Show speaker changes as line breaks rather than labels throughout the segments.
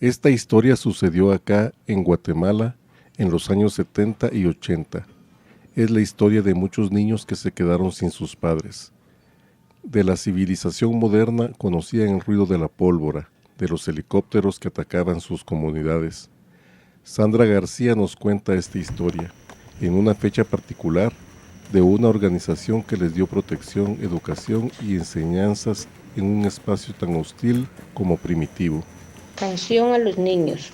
Esta historia sucedió acá en Guatemala en los años 70 y 80. Es la historia de muchos niños que se quedaron sin sus padres. De la civilización moderna conocían el ruido de la pólvora, de los helicópteros que atacaban sus comunidades. Sandra García nos cuenta esta historia, en una fecha particular, de una organización que les dio protección, educación y enseñanzas en un espacio tan hostil como primitivo.
Canción a los niños.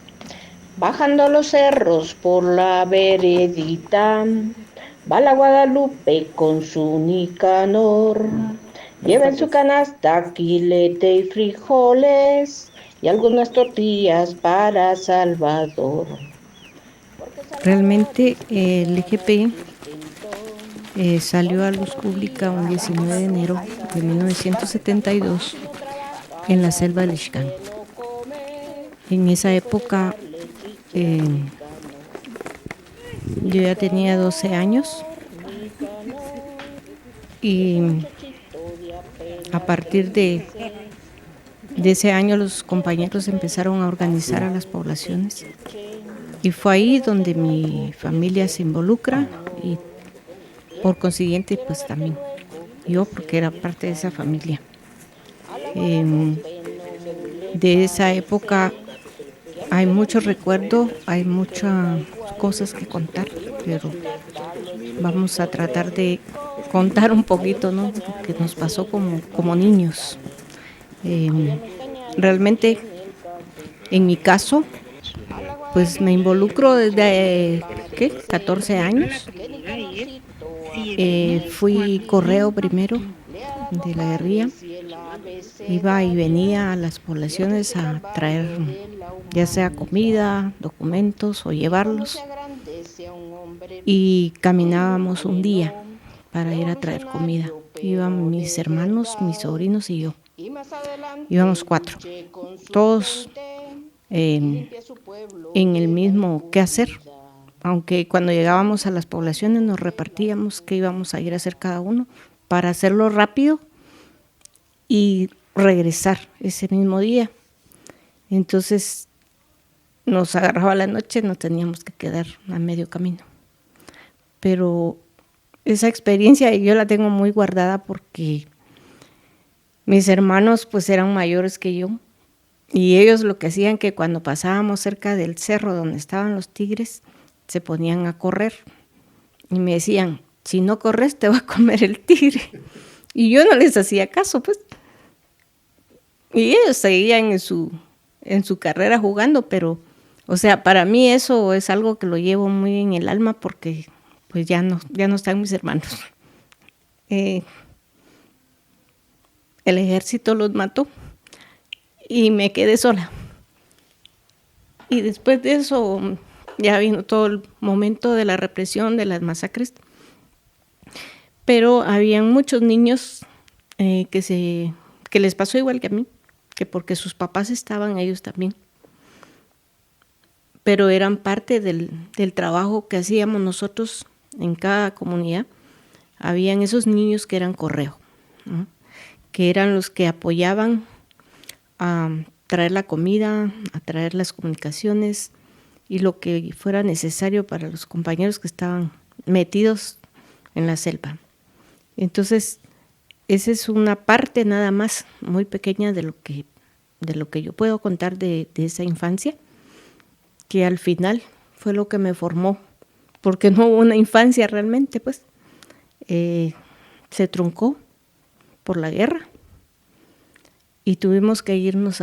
Bajando los cerros por la veredita, va la Guadalupe con su Nicanor. Lleva en su canasta quilete y frijoles y algunas tortillas para Salvador.
Realmente el EGP salió a luz pública un 19 de enero de 1972 en la selva del Ixcán. En esa época yo ya tenía 12 años y a partir de ese año los compañeros empezaron a organizar a las poblaciones y fue ahí donde mi familia se involucra y por consiguiente pues también yo, porque era parte de esa familia. De esa época hay mucho recuerdo, hay muchas cosas que contar, pero vamos a tratar de contar un poquito, ¿no?, lo que nos pasó como niños. Realmente, en mi caso, pues me involucro desde 14 años. Fui correo primero de la guerrilla. Iba y venía a las poblaciones a traer ya sea comida, documentos o llevarlos. Y caminábamos un día para ir a traer comida. Iban mis hermanos, mis sobrinos y yo. Íbamos 4, todos en el mismo quehacer, aunque cuando llegábamos a las poblaciones nos repartíamos qué íbamos a ir a hacer cada uno para hacerlo rápido y regresar ese mismo día. Entonces nos agarraba la noche, nos teníamos que quedar a medio camino. Pero esa experiencia yo la tengo muy guardada porque mis hermanos pues eran mayores que yo y ellos lo que hacían que cuando pasábamos cerca del cerro donde estaban los tigres se ponían a correr y me decían, si no corres te va a comer el tigre. Y yo no les hacía caso, pues. Y ellos seguían en su carrera jugando, pero, o sea, para mí eso es algo que lo llevo muy en el alma porque pues ya no están mis hermanos. El ejército los mató y me quedé sola. Y después de eso ya vino todo el momento de la represión, de las masacres. Pero habían muchos niños que les pasó igual que a mí, que porque sus papás estaban, ellos también. Pero eran parte del trabajo que hacíamos nosotros en cada comunidad. Habían esos niños que eran correo, ¿no?, que eran los que apoyaban a traer la comida, a traer las comunicaciones y lo que fuera necesario para los compañeros que estaban metidos en la selva. Entonces, esa es una parte nada más muy pequeña de lo que yo puedo contar de esa infancia, que al final fue lo que me formó, porque no hubo una infancia realmente, pues. Se truncó por la guerra y tuvimos que irnos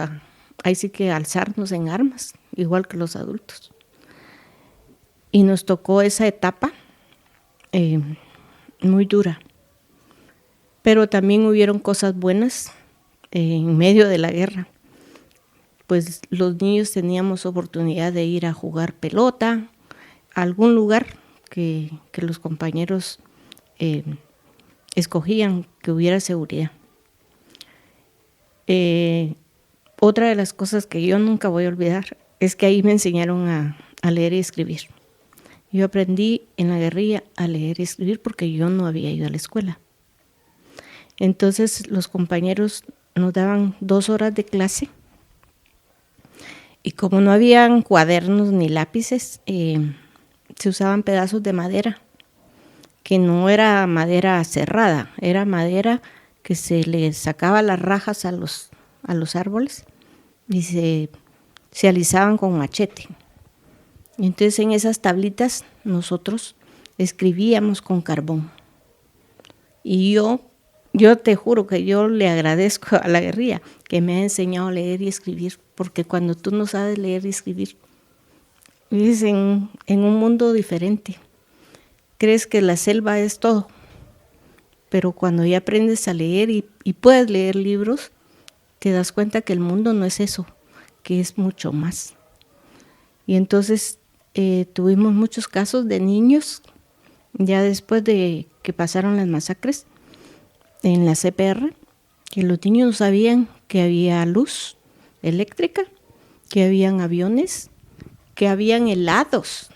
ahí sí que alzarnos en armas, igual que los adultos. Y nos tocó esa etapa muy dura. Pero también hubieron cosas buenas en medio de la guerra. Pues los niños teníamos oportunidad de ir a jugar pelota a algún lugar que los compañeros escogían que hubiera seguridad. Otra de las cosas que yo nunca voy a olvidar es que ahí me enseñaron a leer y escribir. Yo aprendí en la guerrilla a leer y escribir porque yo no había ido a la escuela. Entonces los compañeros nos daban 2 horas de clase y como no habían cuadernos ni lápices, se usaban pedazos de madera, que no era madera cerrada, era madera que se le sacaba las rajas a los árboles y se alisaban con machete. Y entonces en esas tablitas nosotros escribíamos con carbón. Y yo te juro que yo le agradezco a la guerrilla que me ha enseñado a leer y escribir, porque cuando tú no sabes leer y escribir, vives en un mundo diferente. Crees que la selva es todo, pero cuando ya aprendes a leer y puedes leer libros, te das cuenta que el mundo no es eso, que es mucho más. Y entonces tuvimos muchos casos de niños, ya después de que pasaron las masacres en la CPR, que los niños no sabían que había luz eléctrica, que habían aviones, que habían helados,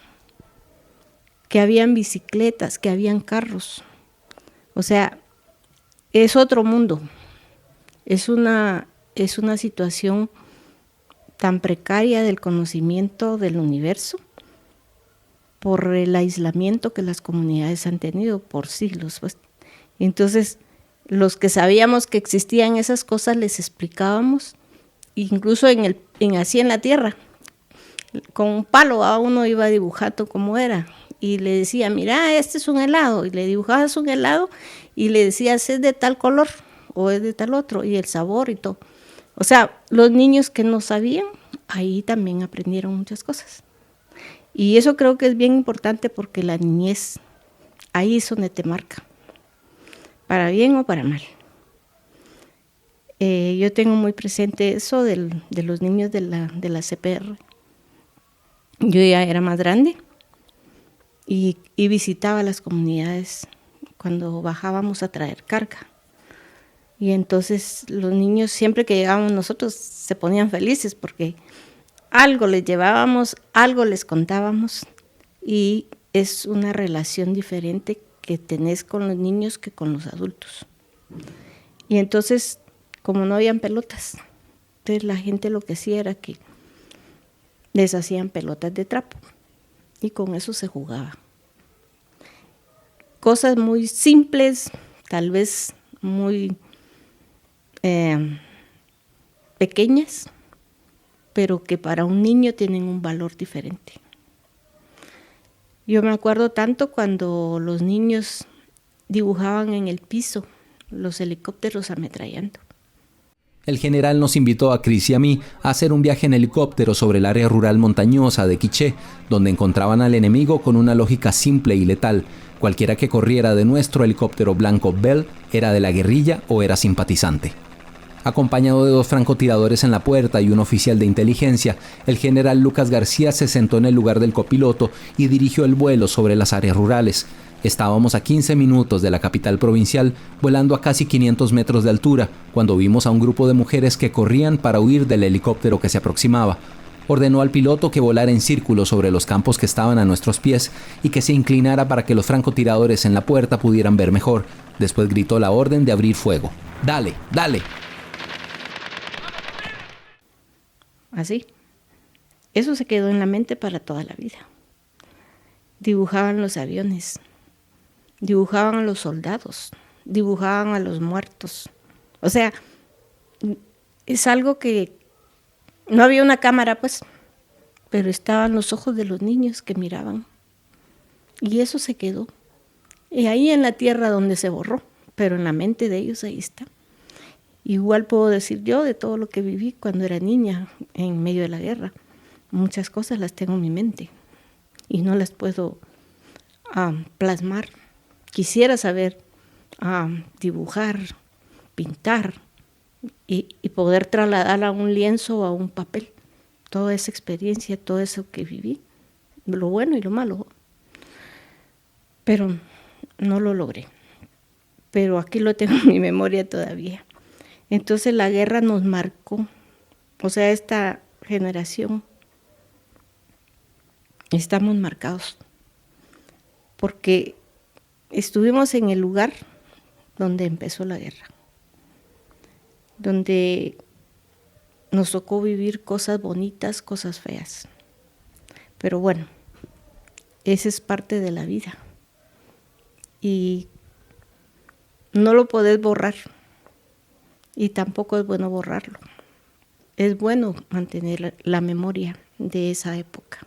que habían bicicletas, que habían carros. O sea, es otro mundo. Es una situación tan precaria del conocimiento del universo por el aislamiento que las comunidades han tenido por siglos, pues. Entonces, los que sabíamos que existían esas cosas les explicábamos, incluso así en la tierra, con un palo a uno iba dibujando cómo era y le decía, mira, este es un helado, y le dibujabas un helado y le decías, es de tal color o es de tal otro, y el sabor y todo. O sea, los niños que no sabían, ahí también aprendieron muchas cosas. Y eso creo que es bien importante porque la niñez, ahí es donde te marca, para bien o para mal. Yo tengo muy presente eso de los niños de la CPR. Yo ya era más grande y visitaba las comunidades cuando bajábamos a traer carga. Y entonces los niños, siempre que llegábamos nosotros, se ponían felices porque algo les llevábamos, algo les contábamos, y es una relación diferente que tenés con los niños que con los adultos. Y entonces, como no habían pelotas, entonces la gente lo que hacía era que les hacían pelotas de trapo y con eso se jugaba. Cosas muy simples, tal vez muy pequeñas, pero que para un niño tienen un valor diferente. Yo me acuerdo tanto cuando los niños dibujaban en el piso los helicópteros ametrallando.
El general nos invitó a Cris y a mí a hacer un viaje en helicóptero sobre el área rural montañosa de Quiché, donde encontraban al enemigo con una lógica simple y letal. Cualquiera que corriera de nuestro helicóptero blanco Bell era de la guerrilla o era simpatizante. Acompañado de 2 francotiradores en la puerta y un oficial de inteligencia, el general Lucas García se sentó en el lugar del copiloto y dirigió el vuelo sobre las áreas rurales. Estábamos a 15 minutos de la capital provincial, volando a casi 500 metros de altura, cuando vimos a un grupo de mujeres que corrían para huir del helicóptero que se aproximaba. Ordenó al piloto que volara en círculo sobre los campos que estaban a nuestros pies y que se inclinara para que los francotiradores en la puerta pudieran ver mejor. Después gritó la orden de abrir fuego. ¡Dale, dale!
Así. Eso se quedó en la mente para toda la vida. Dibujaban los aviones, dibujaban a los soldados, dibujaban a los muertos. O sea, es algo que no había una cámara, pues, pero estaban los ojos de los niños que miraban. Y eso se quedó. Y ahí en la tierra donde se borró, pero en la mente de ellos ahí está. Igual puedo decir yo de todo lo que viví cuando era niña en medio de la guerra. Muchas cosas las tengo en mi mente y no las puedo plasmar. Quisiera saber dibujar, pintar y poder trasladarla a un lienzo o a un papel. Toda esa experiencia, todo eso que viví, lo bueno y lo malo. Pero no lo logré. Pero aquí lo tengo en mi memoria todavía. Entonces la guerra nos marcó, o sea, esta generación, estamos marcados, porque estuvimos en el lugar donde empezó la guerra, donde nos tocó vivir cosas bonitas, cosas feas. Pero bueno, esa es parte de la vida. Y no lo podés borrar. Y tampoco es bueno borrarlo. Es bueno mantener la memoria de esa época.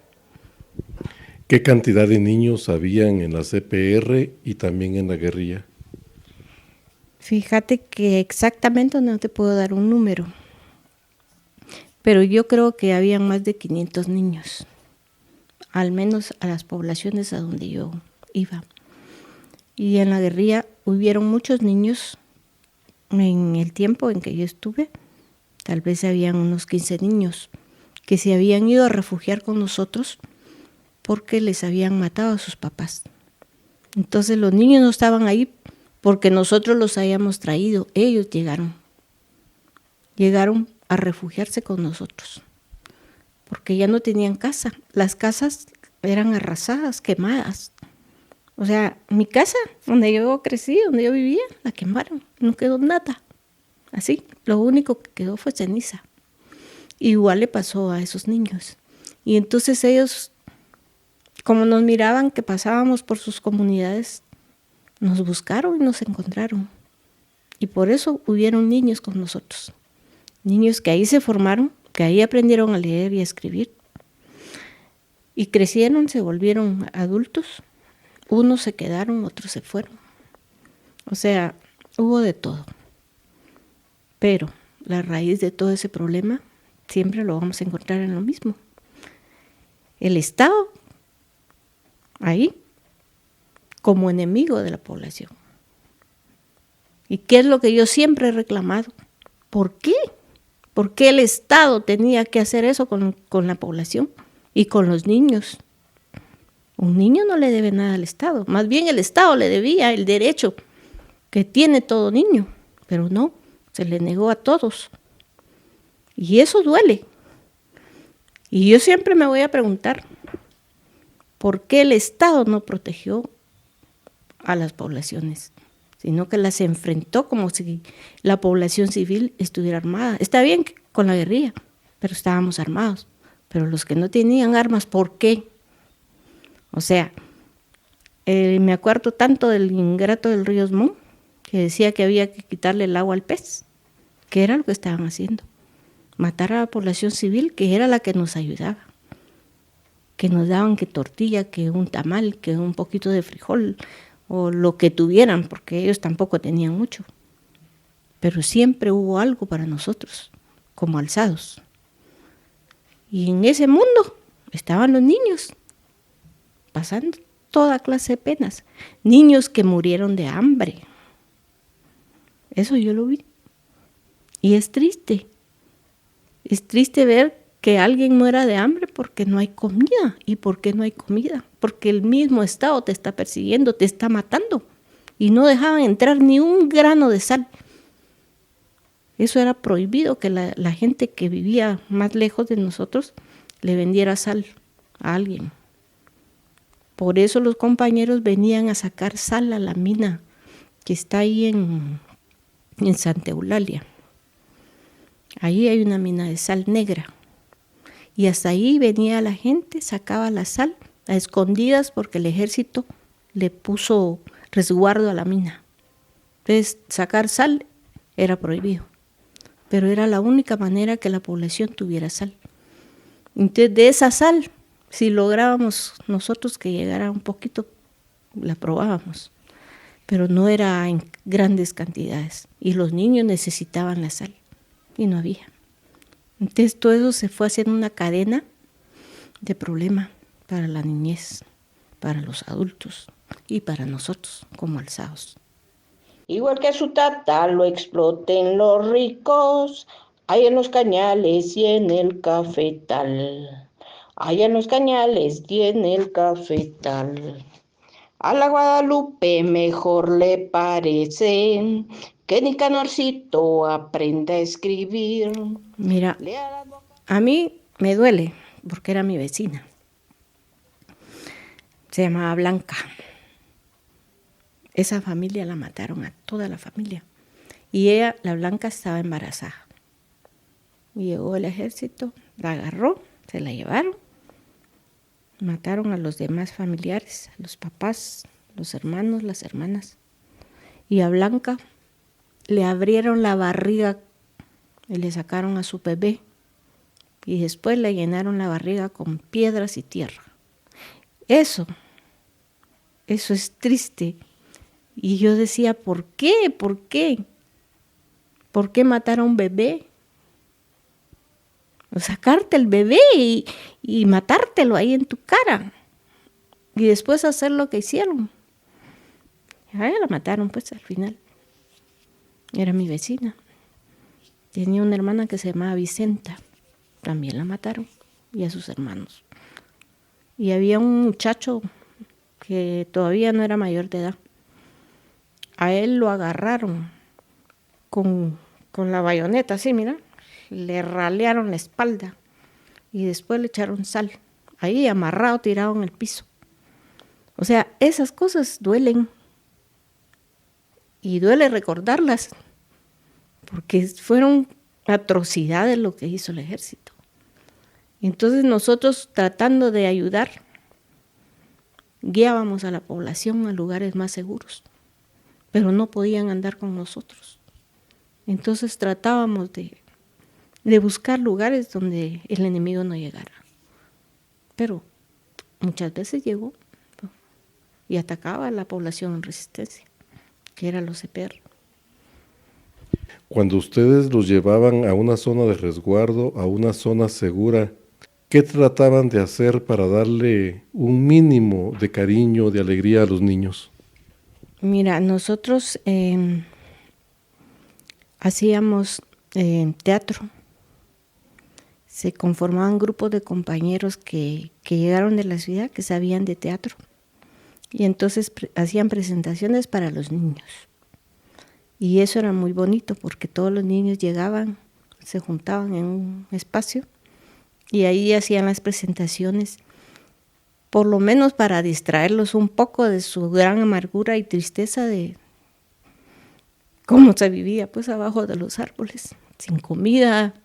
¿Qué cantidad de niños habían en la CPR y también en la guerrilla?
Fíjate que exactamente no te puedo dar un número, pero yo creo que había más de 500 niños, al menos a las poblaciones a donde yo iba. Y en la guerrilla hubieron muchos niños en el tiempo en que yo estuve, tal vez habían unos 15 niños que se habían ido a refugiar con nosotros porque les habían matado a sus papás. Entonces los niños no estaban ahí porque nosotros los habíamos traído, ellos llegaron a refugiarse con nosotros, porque ya no tenían casa, las casas eran arrasadas, quemadas. O sea, mi casa, donde yo crecí, donde yo vivía, la quemaron, no quedó nada. Así, lo único que quedó fue ceniza. Igual le pasó a esos niños. Y entonces ellos, como nos miraban que pasábamos por sus comunidades, nos buscaron y nos encontraron. Y por eso hubieron niños con nosotros. Niños que ahí se formaron, que ahí aprendieron a leer y a escribir. Y crecieron, se volvieron adultos. Unos se quedaron, otros se fueron. O sea, hubo de todo. Pero la raíz de todo ese problema siempre lo vamos a encontrar en lo mismo. El Estado, ahí, como enemigo de la población. ¿Y qué es lo que yo siempre he reclamado? ¿Por qué? ¿Por qué el Estado tenía que hacer eso con la población y con los niños? Un niño no le debe nada al Estado, más bien el Estado le debía el derecho que tiene todo niño, pero no, se le negó a todos. Y eso duele. Y yo siempre me voy a preguntar, ¿por qué el Estado no protegió a las poblaciones, sino que las enfrentó como si la población civil estuviera armada? Está bien con la guerrilla, pero estábamos armados. Pero los que no tenían armas, ¿por qué? O sea, me acuerdo tanto del ingrato del Ríos Montt, que decía que había que quitarle el agua al pez, que era lo que estaban haciendo. Matar a la población civil, que era la que nos ayudaba. Que nos daban que tortilla, que un tamal, que un poquito de frijol, o lo que tuvieran, porque ellos tampoco tenían mucho. Pero siempre hubo algo para nosotros, como alzados. Y en ese mundo estaban los niños, pasando toda clase de penas. Niños que murieron de hambre. Eso yo lo vi. Y es triste. Es triste ver que alguien muera de hambre porque no hay comida. ¿Y por qué no hay comida? Porque el mismo Estado te está persiguiendo, te está matando. Y no dejaban entrar ni un grano de sal. Eso era prohibido, que la gente que vivía más lejos de nosotros le vendiera sal a alguien. Por eso los compañeros venían a sacar sal a la mina que está ahí en Santa Eulalia. Ahí hay una mina de sal negra. Y hasta ahí venía la gente, sacaba la sal a escondidas porque el ejército le puso resguardo a la mina. Entonces, sacar sal era prohibido, pero era la única manera que la población tuviera sal. Entonces, de esa sal, si lográbamos nosotros que llegara un poquito, la probábamos, pero no era en grandes cantidades. Y los niños necesitaban la sal y no había. Entonces todo eso se fue haciendo una cadena de problema para la niñez, para los adultos y para nosotros como alzados.
Igual que a su tata lo exploten los ricos, hay en los cañales y en el cafetal. Hay en los cañales y en el cafetal. A la Guadalupe mejor le parece que Nicanorcito aprenda a escribir.
Mira, a mí me duele porque era mi vecina. Se llamaba Blanca. Esa familia la mataron, a toda la familia. Y ella, la Blanca, estaba embarazada. y llegó el ejército, la agarró, se la llevaron, mataron a los demás familiares, a los papás, los hermanos, las hermanas. Y a Blanca le abrieron la barriga y le sacaron a su bebé. Y después le llenaron la barriga con piedras y tierra. Eso es triste. Y yo decía, ¿por qué? ¿Por qué? ¿Por qué matar a un bebé? O sacarte el bebé y matártelo ahí en tu cara. Y después hacer lo que hicieron. A ella la mataron pues al final. Era mi vecina. Tenía una hermana que se llamaba Vicenta. También la mataron. Y a sus hermanos. Y había un muchacho que todavía no era mayor de edad. A él lo agarraron con la bayoneta, así, mira. Le ralearon la espalda. Y después le echaron sal. Ahí amarrado, tirado en el piso. O sea, esas cosas duelen. Y duele recordarlas. Porque fueron atrocidades lo que hizo el ejército. Entonces nosotros, tratando de ayudar, guiábamos a la población a lugares más seguros, pero no podían andar con nosotros. Entonces tratábamos de buscar lugares donde el enemigo no llegara. Pero muchas veces llegó y atacaba a la población en resistencia, que eran los CPR.
Cuando ustedes los llevaban a una zona de resguardo, a una zona segura, ¿qué trataban de hacer para darle un mínimo de cariño, de alegría a los niños?
Mira, nosotros hacíamos teatro. Se conformaban grupos de compañeros que llegaron de la ciudad, que sabían de teatro. Y entonces hacían presentaciones para los niños. Y eso era muy bonito porque todos los niños llegaban, se juntaban en un espacio y ahí hacían las presentaciones, por lo menos para distraerlos un poco de su gran amargura y tristeza de cómo se vivía pues abajo de los árboles, sin comida,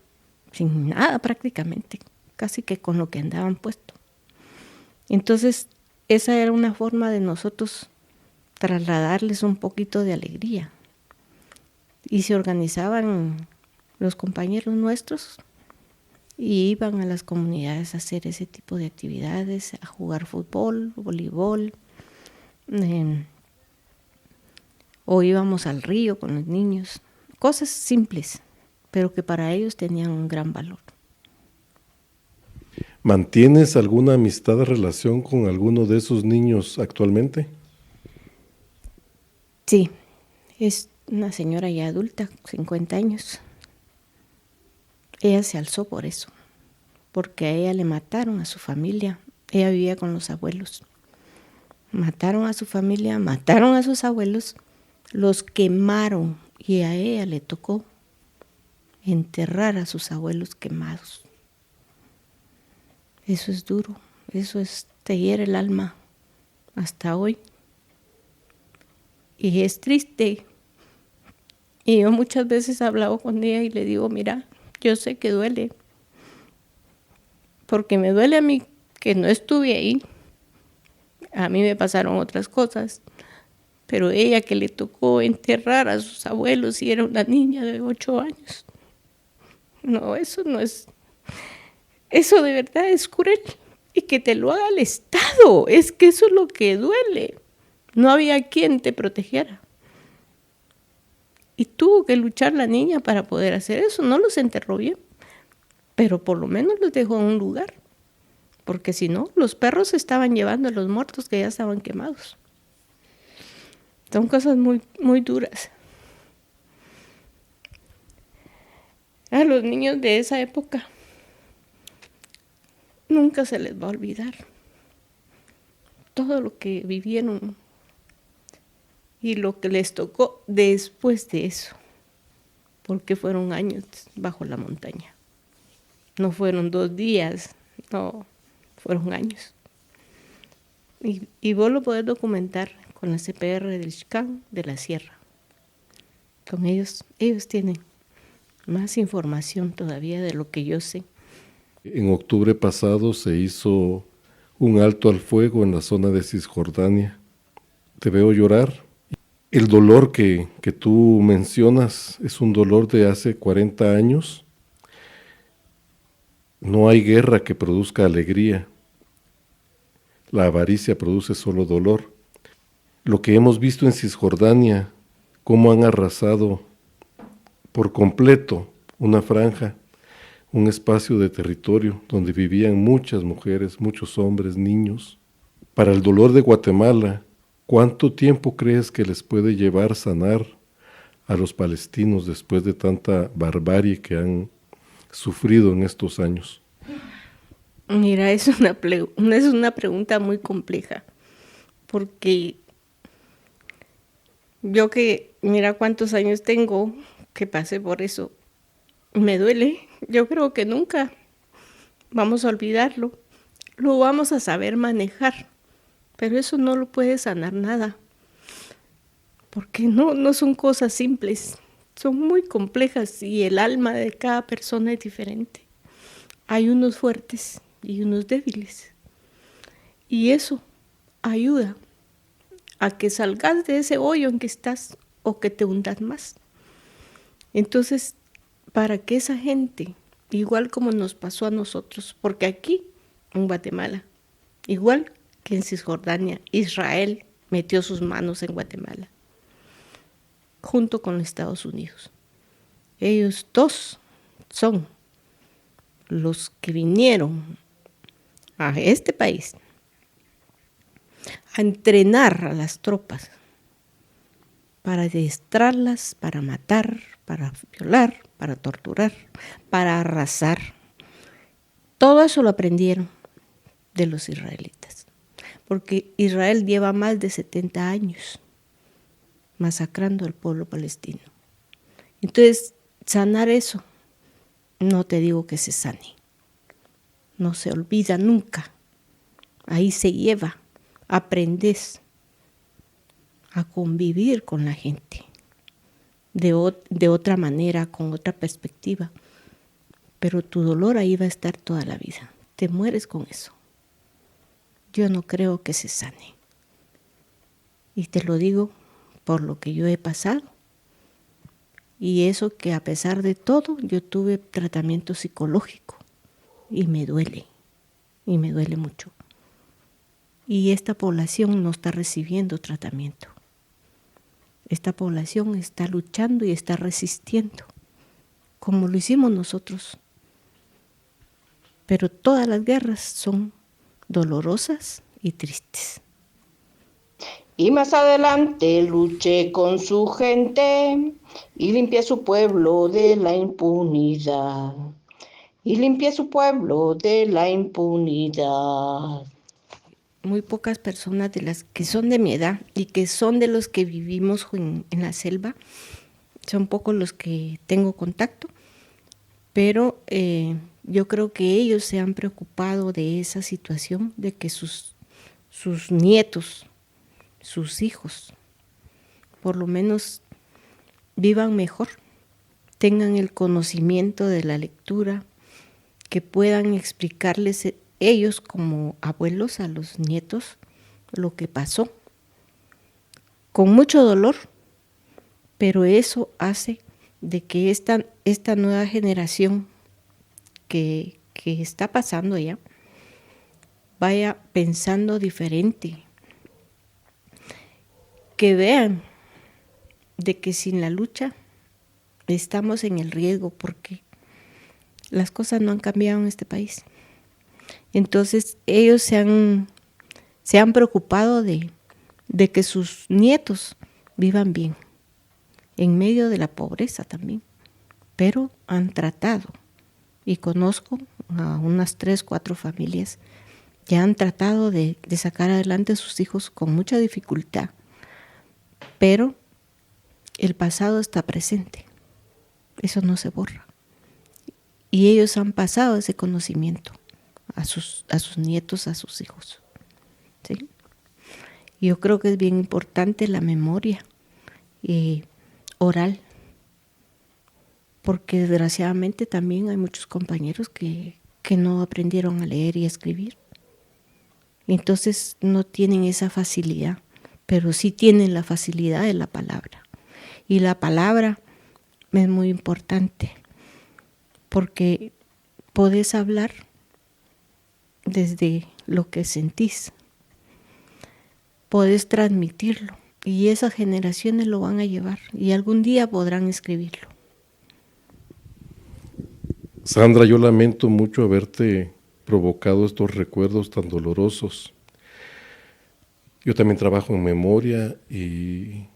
sin nada prácticamente, casi que con lo que andaban puesto. Entonces, esa era una forma de nosotros trasladarles un poquito de alegría. Y se organizaban los compañeros nuestros y iban a las comunidades a hacer ese tipo de actividades, a jugar fútbol, voleibol, o íbamos al río con los niños. Cosas simples, pero que para ellos tenían un gran valor.
¿Mantienes alguna amistad o relación con alguno de esos niños actualmente?
Sí, es una señora ya adulta, 50 años. Ella se alzó por eso, porque a ella le mataron a su familia. Ella vivía con los abuelos. Mataron a su familia, mataron a sus abuelos, los quemaron y a ella le tocó enterrar a sus abuelos quemados. Eso es duro, te hiere el alma hasta hoy. Y es triste. Y yo muchas veces he hablado con ella y le digo, mira, yo sé que duele, porque me duele a mí que no estuve ahí. A mí me pasaron otras cosas, pero ella que le tocó enterrar a sus abuelos y era una niña de 8 años. No, eso no es, eso de verdad es cruel. Y que te lo haga el Estado, es que eso es lo que duele. No había quien te protegiera. Y tuvo que luchar la niña para poder hacer eso. No los enterró bien, pero por lo menos los dejó en un lugar. Porque si no, los perros estaban llevando a los muertos que ya estaban quemados. Son cosas muy, muy duras. A los niños de esa época nunca se les va a olvidar todo lo que vivieron y lo que les tocó después de eso, porque fueron años bajo la montaña. No fueron 2 días, no, fueron años. Y vos lo podés documentar con la CPR del Xcán de la Sierra. Con ellos tienen más información todavía de lo que yo sé.
En octubre pasado se hizo un alto al fuego en la zona de Cisjordania. Te veo llorar. El dolor que tú mencionas es un dolor de hace 40 años. No hay guerra que produzca alegría. La avaricia produce solo dolor. Lo que hemos visto en Cisjordania, cómo han arrasado por completo una franja, un espacio de territorio donde vivían muchas mujeres, muchos hombres, niños. Para el dolor de Guatemala, ¿cuánto tiempo crees que les puede llevar sanar a los palestinos después de tanta barbarie que han sufrido en estos años?
Mira, es una pregunta muy compleja, porque yo mira cuántos años tengo que pasé por eso, me duele. Yo creo que nunca vamos a olvidarlo, lo vamos a saber manejar, pero eso no lo puede sanar nada, porque no son cosas simples, son muy complejas y el alma de cada persona es diferente. Hay unos fuertes y unos débiles, y eso ayuda a que salgas de ese hoyo en que estás o que te hundas más. Entonces, para que esa gente, igual como nos pasó a nosotros, porque aquí en Guatemala, igual que en Cisjordania, Israel metió sus manos en Guatemala, junto con Estados Unidos. Ellos dos son los que vinieron a este país a entrenar a las tropas para adiestrarlas, para matar, para violar, para torturar, para arrasar. Todo eso lo aprendieron de los israelitas, porque Israel lleva más de 70 años masacrando al pueblo palestino. Entonces, sanar eso, no te digo que se sane, no se olvida nunca, ahí se lleva, aprendes a convivir con la gente de otra manera, con otra perspectiva, pero tu dolor ahí va a estar toda la vida, te mueres con eso. Yo no creo que se sane, y te lo digo por lo que yo he pasado, y eso que a pesar de todo yo tuve tratamiento psicológico y me duele mucho. Y esta población no está recibiendo tratamiento. Esta población está luchando y está resistiendo, como lo hicimos nosotros. Pero todas las guerras son dolorosas y tristes.
Y más adelante luché con su gente y limpié su pueblo de la impunidad. Y limpié su pueblo de la impunidad.
Muy pocas personas de las que son de mi edad y que son de los que vivimos en la selva, son pocos los que tengo contacto, pero yo creo que ellos se han preocupado de esa situación, de que sus nietos, sus hijos, por lo menos vivan mejor, tengan el conocimiento de la lectura, que puedan explicarles ellos como abuelos a los nietos lo que pasó, con mucho dolor, pero eso hace de que esta nueva generación que está pasando ya vaya pensando diferente, que vean de que sin la lucha estamos en el riesgo, porque las cosas no han cambiado en este país. Entonces ellos se han preocupado de que sus nietos vivan bien, en medio de la pobreza también, pero han tratado, y conozco a unas 3, 4 familias que han tratado de sacar adelante a sus hijos con mucha dificultad, pero el pasado está presente, eso no se borra, y ellos han pasado ese conocimiento a sus nietos, a sus hijos, ¿sí? Yo creo que es bien importante la memoria oral, porque desgraciadamente también hay muchos compañeros que no aprendieron a leer y a escribir. Entonces no tienen esa facilidad, pero sí tienen la facilidad de la palabra. Y la palabra es muy importante, porque podés hablar desde lo que sentís, podés transmitirlo, y esas generaciones lo van a llevar, y algún día podrán escribirlo.
Sandra, yo lamento mucho haberte provocado estos recuerdos tan dolorosos. Yo también trabajo en memoria y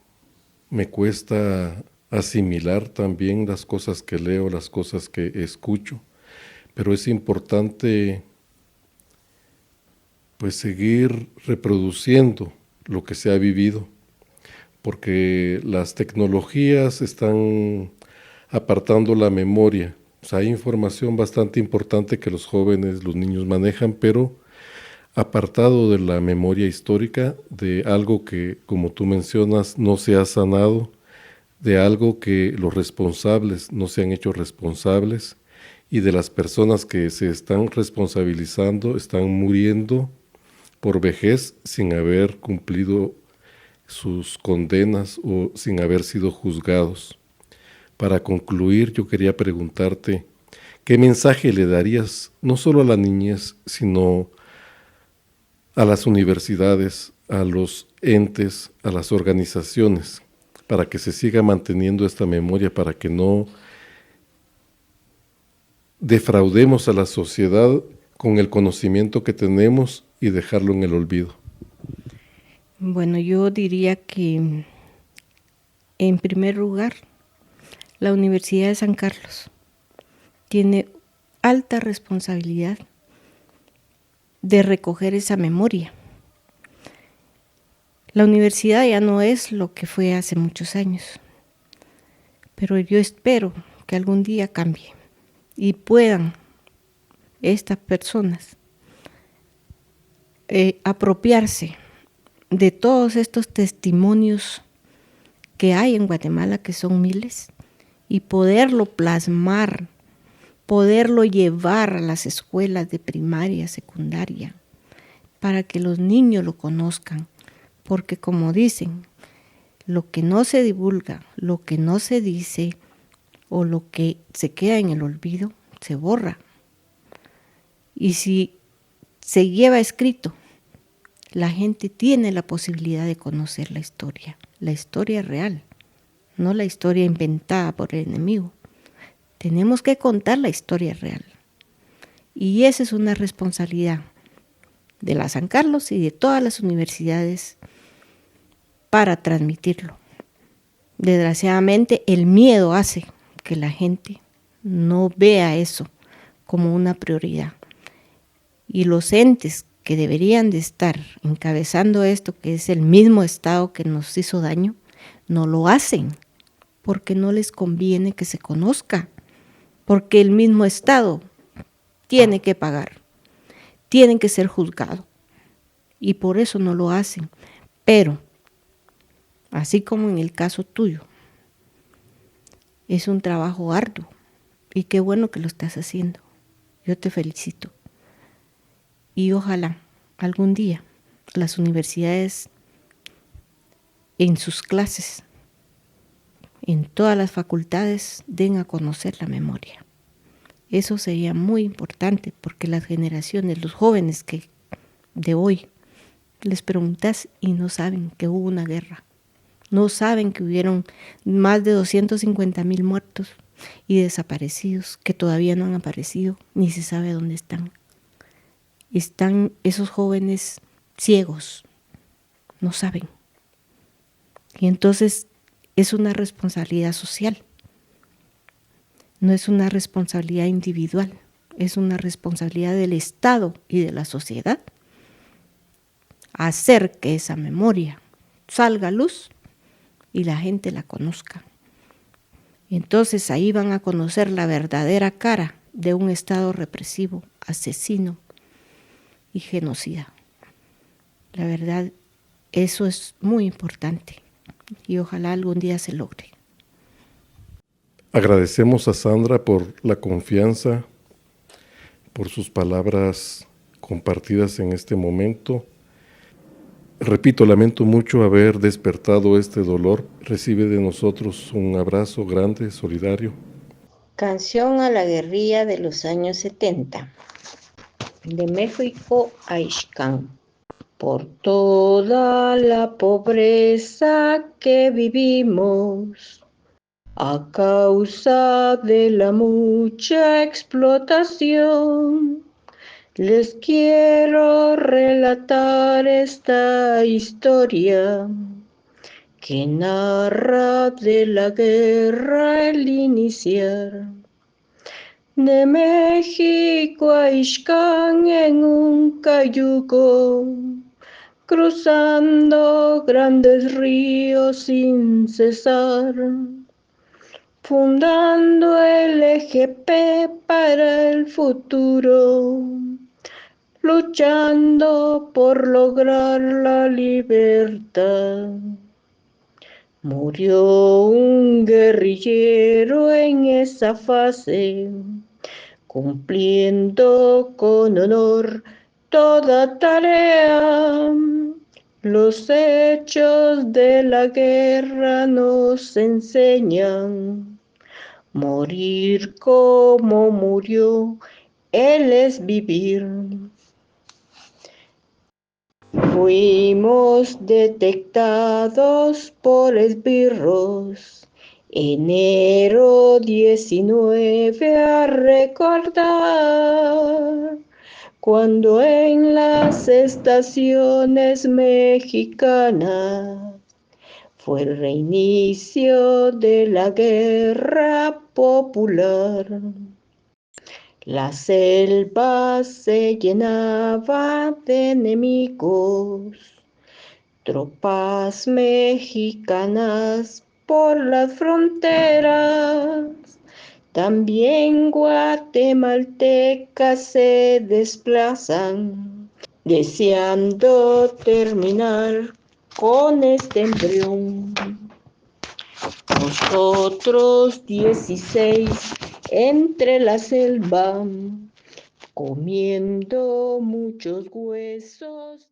me cuesta asimilar también las cosas que leo, las cosas que escucho, pero es importante pues seguir reproduciendo lo que se ha vivido, porque las tecnologías están apartando la memoria. O sea, hay información bastante importante que los jóvenes, los niños manejan, pero apartado de la memoria histórica, de algo que, como tú mencionas, no se ha sanado, de algo que los responsables no se han hecho responsables, y de las personas que se están responsabilizando están muriendo por vejez sin haber cumplido sus condenas o sin haber sido juzgados. Para concluir, yo quería preguntarte, ¿qué mensaje le darías no solo a la niñez, sino a las universidades, a los entes, a las organizaciones, para que se siga manteniendo esta memoria, para que no defraudemos a la sociedad con el conocimiento que tenemos y dejarlo en el olvido?
Bueno, yo diría que, en primer lugar, la Universidad de San Carlos tiene alta responsabilidad de recoger esa memoria. La universidad ya no es lo que fue hace muchos años, pero yo espero que algún día cambie y puedan estas personas apropiarse de todos estos testimonios que hay en Guatemala, que son miles, y poderlo plasmar, poderlo llevar a las escuelas de primaria, secundaria, para que los niños lo conozcan, porque como dicen, lo que no se divulga, lo que no se dice o lo que se queda en el olvido, se borra. Y si se lleva escrito, la gente tiene la posibilidad de conocer la historia real, no la historia inventada por el enemigo. Tenemos que contar la historia real. Y esa es una responsabilidad de la San Carlos y de todas las universidades para transmitirlo. Desgraciadamente, el miedo hace que la gente no vea eso como una prioridad. Y los entes que deberían de estar encabezando esto, que es el mismo Estado que nos hizo daño, no lo hacen, porque no les conviene que se conozca, porque el mismo Estado tiene que pagar, tienen que ser juzgados, y por eso no lo hacen. Pero, así como en el caso tuyo, es un trabajo arduo, y qué bueno que lo estás haciendo. Yo te felicito. Y ojalá algún día las universidades en sus clases, en todas las facultades, den a conocer la memoria. Eso sería muy importante, porque las generaciones, los jóvenes que de hoy, les preguntas y no saben que hubo una guerra, no saben que hubieron más de 250,000 muertos y desaparecidos que todavía no han aparecido, ni se sabe dónde están. Están esos jóvenes ciegos, no saben. Y entonces es una responsabilidad social, no es una responsabilidad individual, es una responsabilidad del Estado y de la sociedad hacer que esa memoria salga a luz y la gente la conozca. Entonces ahí van a conocer la verdadera cara de un Estado represivo, asesino y genocida. La verdad, eso es muy importante y ojalá algún día se logre.
Agradecemos a Sandra por la confianza, por sus palabras compartidas en este momento. Repito, lamento mucho haber despertado este dolor. Recibe de nosotros un abrazo grande, solidario.
Canción a la guerrilla de los años 70, de México a Ixcán. Por toda la pobreza que vivimos, a causa de la mucha explotación, les quiero relatar esta historia que narra de la guerra el iniciar. De México a Ixcán en un cayuco, cruzando grandes ríos sin cesar, fundando el EGP para el futuro, luchando por lograr la libertad. Murió un guerrillero en esa fase, cumpliendo con honor toda tarea. Los hechos de la guerra nos enseñan, morir como murió, él es vivir. Fuimos detectados por esbirros, enero 19 a recordar, cuando en las estaciones mexicanas fue el reinicio de la guerra popular. La selva se llenaba de enemigos, tropas mexicanas por las fronteras. También guatemaltecas se desplazan, deseando terminar con este embrión. Nosotros 16 entre la selva, comiendo muchos huesos.